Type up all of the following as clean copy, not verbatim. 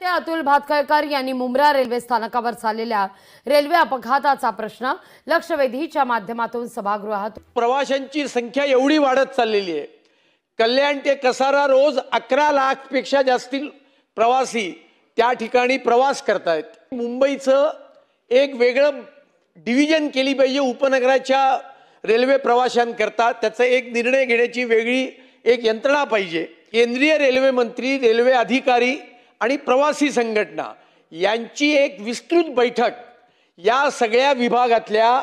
अतुल भातखळकर यांनी मुंब्रा रेल्वे स्थानकावर झालेल्या रेल्वे अपघाताचा प्रश्न लक्षवेधीच्या माध्यमातून सभागृहात प्रवाशांची संख्या एवढी वाढत चाललेली आहे। कल्याण ते कसारा रोज 11 लाख पेक्षा जास्त प्रवासी त्या ठिकाणी प्रवास करतात। मुंबईचं एक वेगळं डिव्हिजन केली पाहिजे उपनगराच्या रेल्वे प्रवाशांकरता। त्याचा एक निर्णय घेण्याची वेगळी एक यंत्रणा पाहिजे। केंद्रीय रेल्वे मंत्री, रेल्वे अधिकारी आणि प्रवासी संघटना यांची एक विस्तृत बैठक या सगळ्या विभागातल्या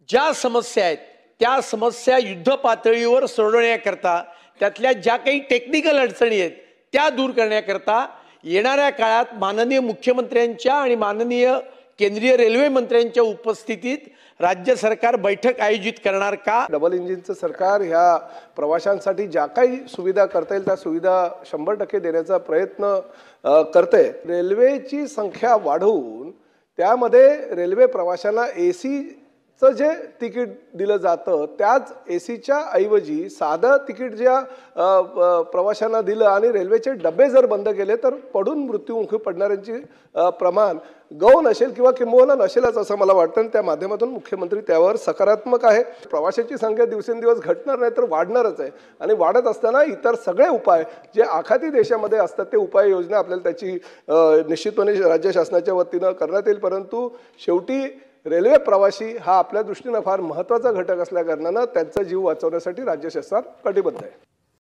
ज्या समस्या आहेत त्या समस्या युद्ध पातळीवर सोडवण्याकरता, त्यातल्या ज्या काही टेक्निकल अडचणी आहेत त्या दूर करण्याकरता येणाऱ्या काळात माननीय मुख्यमंत्र्यांच्या आणि माननीय केंद्रीय रेल्वे मंत्र्यांच्या उपस्थितीत राज्य सरकार बैठक आयोजित करणार का? डबल इंजिनचं सरकार ह्या प्रवाशांसाठी ज्या काही सुविधा करता येईल त्या सुविधा 100% देण्याचा प्रयत्न करते। रेल्वेची संख्या वाढवून त्यामध्ये रेल्वे प्रवाशांना एसीचं जे तिकीट दिलं जातं त्याच एसीच्या ऐवजी साधं तिकीट ज्या प्रवाशांना दिलं आणि रेल्वेचे डबे जर बंद केले तर पडून मृत्युमुखी पडणाऱ्यांची प्रमाण गौण असेल किंवा किंबहुना नसेलच असं मला वाटतं। त्या माध्यमातून मुख्यमंत्री त्यावर सकारात्मक आहे। प्रवाशांची संख्या दिवसेंदिवस घटणार नाही तर वाढणारच आहे आणि वाढत असताना इतर सगळे उपाय जे आखाती देशामध्ये असतात ते उपाययोजना आपल्याला त्याची निश्चितपणे राज्य शासनाच्या वतीनं करण्यात येईल। परंतु शेवटी रेल्वे प्रवासी हा आपल्या दृष्टीनं फार महत्त्वाचा घटक असल्याकारणानं त्यांचा जीव वाचवण्यासाठी राज्य शासन कटिबद्ध आहे।